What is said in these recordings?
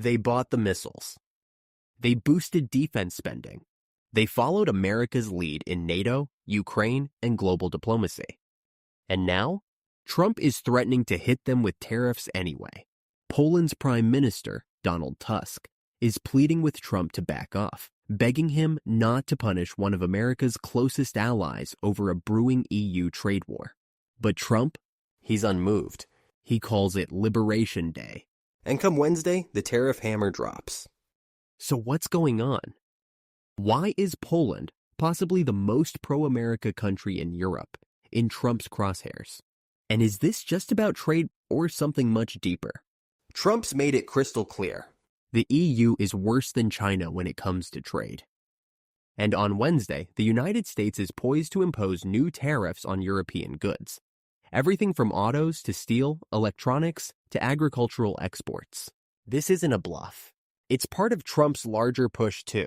They bought the missiles. They boosted defense spending. They followed America's lead in NATO, Ukraine, and global diplomacy. And now, Trump is threatening to hit them with tariffs anyway. Poland's Prime Minister, Donald Tusk, is pleading with Trump to back off, begging him not to punish one of America's closest allies over a brewing EU trade war. But Trump, he's unmoved. He calls it Liberation Day. And come Wednesday, the tariff hammer drops. So what's going on? Why is Poland, possibly the most pro-America country in Europe, in Trump's crosshairs? And is this just about trade or something much deeper? Trump's made it crystal clear. The EU is worse than China when it comes to trade. And on Wednesday, the United States is poised to impose new tariffs on European goods. Everything from autos to steel, electronics, to agricultural exports. This isn't a bluff. It's part of Trump's larger push to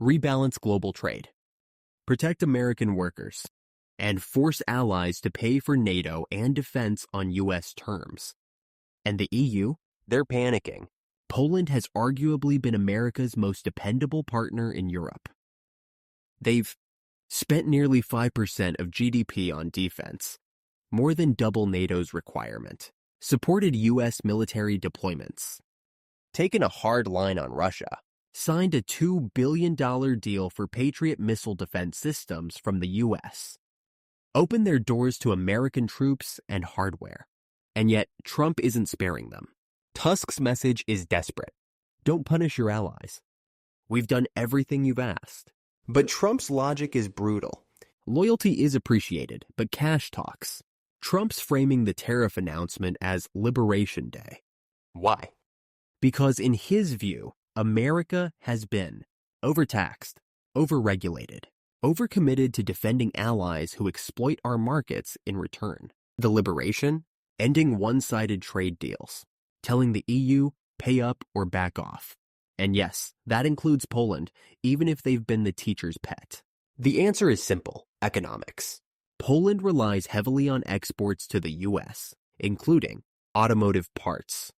rebalance global trade, protect American workers, and force allies to pay for NATO and defense on U.S. terms. And the EU? They're panicking. Poland has arguably been America's most dependable partner in Europe. They've spent nearly 5% of GDP on defense, more than double NATO's requirement, supported U.S. military deployments, taken a hard line on Russia, signed a $2 billion deal for Patriot missile defense systems from the U.S., opened their doors to American troops and hardware. And yet, Trump isn't sparing them. Tusk's message is desperate. Don't punish your allies. We've done everything you've asked. But Trump's logic is brutal. Loyalty is appreciated, but cash talks. Trump's framing the tariff announcement as Liberation Day. Why? Because in his view, America has been overtaxed, overregulated, overcommitted to defending allies who exploit our markets in return. The liberation? Ending one-sided trade deals. Telling the EU, pay up or back off. And yes, that includes Poland, even if they've been the teacher's pet. The answer is simple: economics. Poland relies heavily on exports to the U.S., including automotive parts,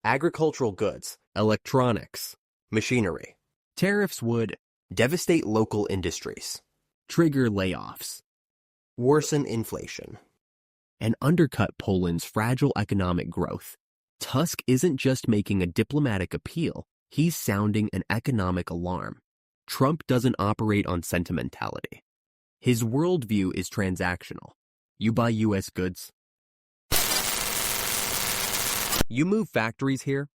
agricultural goods, electronics, machinery. Tariffs would devastate local industries, trigger layoffs, worsen inflation, and undercut Poland's fragile economic growth. Tusk isn't just making a diplomatic appeal, he's sounding an economic alarm. Trump doesn't operate on sentimentality. His worldview is transactional. You buy U.S. goods. You move factories here.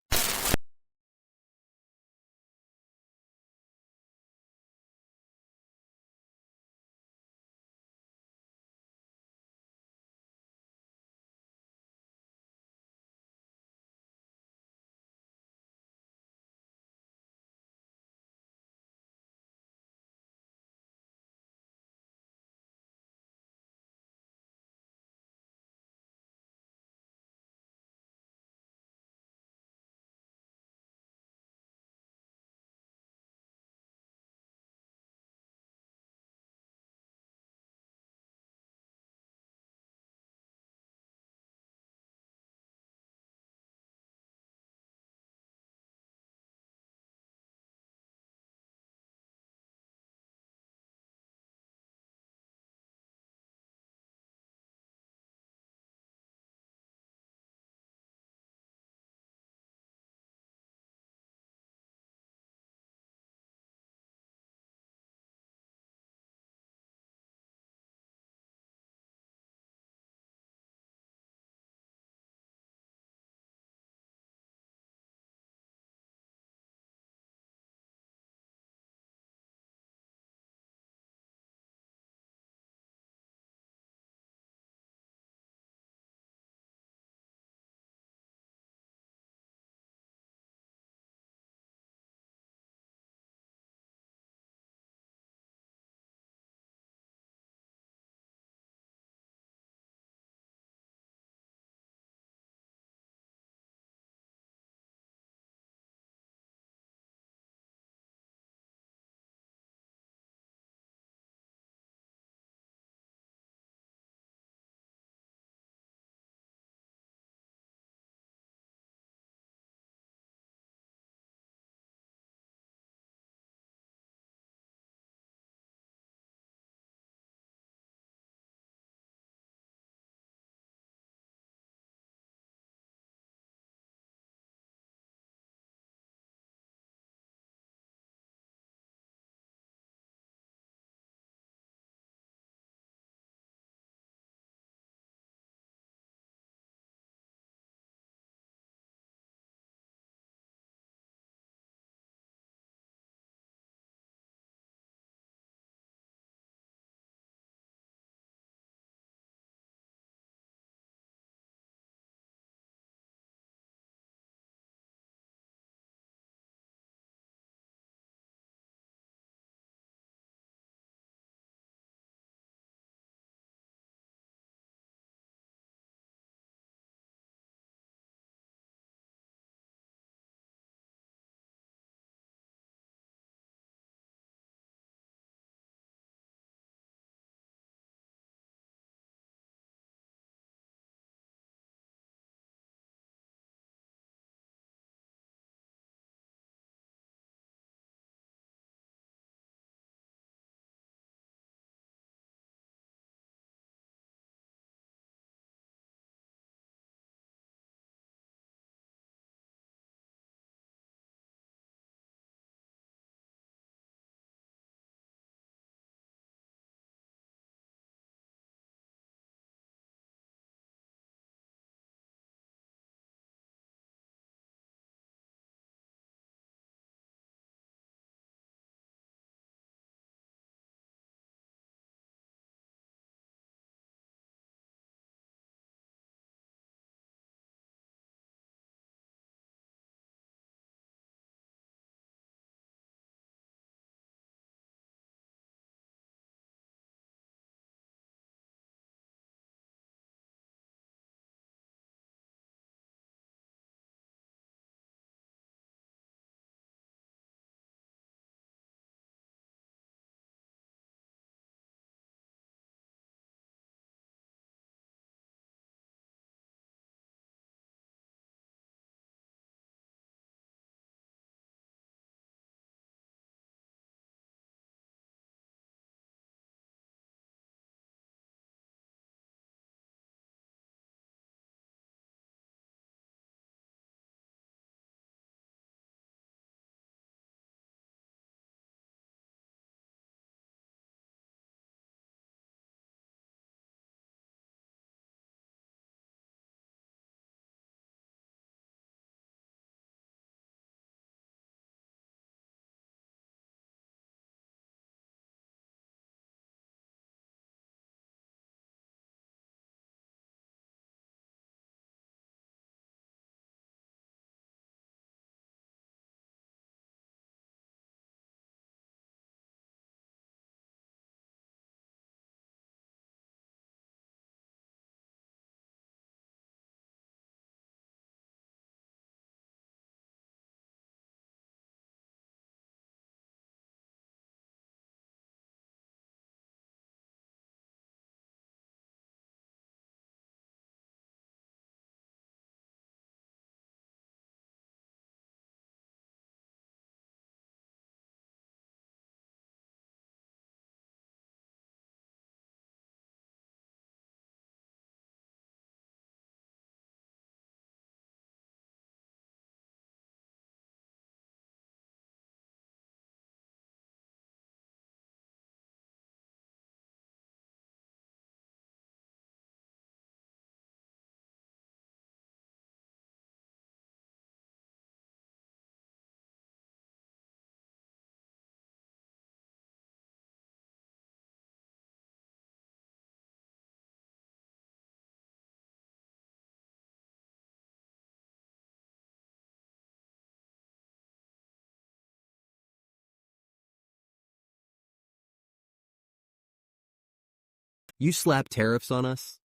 You slap tariffs on us?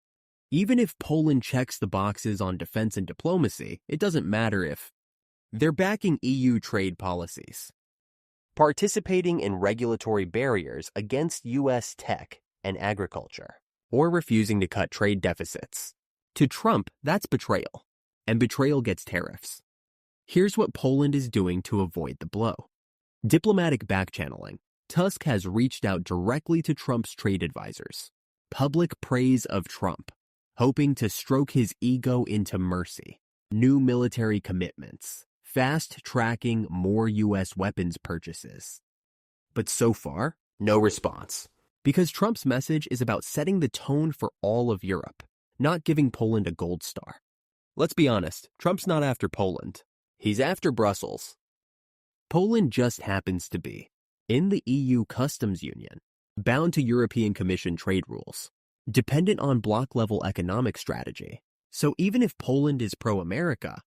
Even if Poland checks the boxes on defense and diplomacy, it doesn't matter if they're backing EU trade policies, participating in regulatory barriers against U.S. tech and agriculture, or refusing to cut trade deficits. To Trump, that's betrayal, and betrayal gets tariffs. Here's what Poland is doing to avoid the blow. Diplomatic backchanneling. Tusk has reached out directly to Trump's trade advisors. Public praise of Trump, hoping to stroke his ego into mercy. New military commitments, fast-tracking more U.S. weapons purchases. But so far, no response. Because Trump's message is about setting the tone for all of Europe, not giving Poland a gold star. Let's be honest, Trump's not after Poland. He's after Brussels. Poland just happens to be in the EU customs union, bound to European Commission trade rules, dependent on bloc-level economic strategy. So even if Poland is pro-America,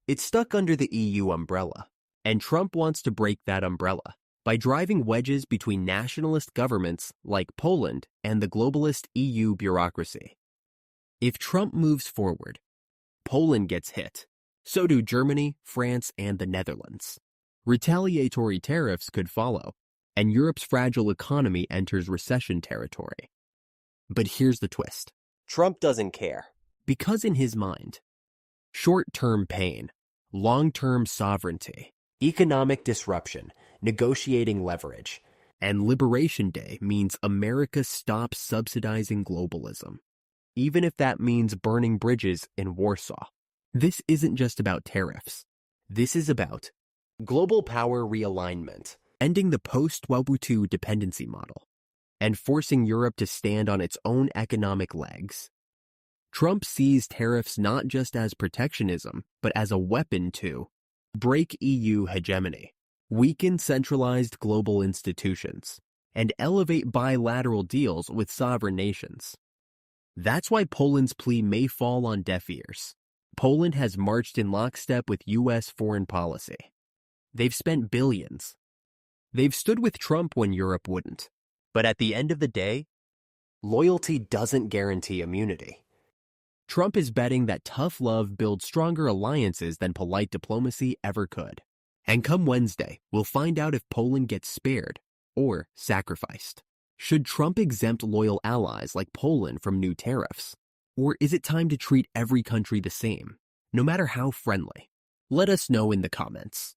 it's stuck under the EU umbrella, and Trump wants to break that umbrella by driving wedges between nationalist governments like Poland and the globalist EU bureaucracy. If Trump moves forward, Poland gets hit. So do Germany, France, and the Netherlands. Retaliatory tariffs could follow, and Europe's fragile economy enters recession territory. But here's the twist. Trump doesn't care. Because in his mind, short-term pain, long-term sovereignty, economic disruption, negotiating leverage, and Liberation Day means America stops subsidizing globalism, even if that means burning bridges in Warsaw. This isn't just about tariffs. This is about global power realignment, ending the post-World War II dependency model, and forcing Europe to stand on its own economic legs. Trump sees tariffs not just as protectionism, but as a weapon to break EU hegemony, weaken centralized global institutions, and elevate bilateral deals with sovereign nations. That's why Poland's plea may fall on deaf ears. Poland has marched in lockstep with U.S. foreign policy. They've spent billions. They've stood with Trump when Europe wouldn't. But at the end of the day, loyalty doesn't guarantee immunity. Trump is betting that tough love builds stronger alliances than polite diplomacy ever could. And come Wednesday, we'll find out if Poland gets spared or sacrificed. Should Trump exempt loyal allies like Poland from new tariffs? Or is it time to treat every country the same, no matter how friendly? Let us know in the comments.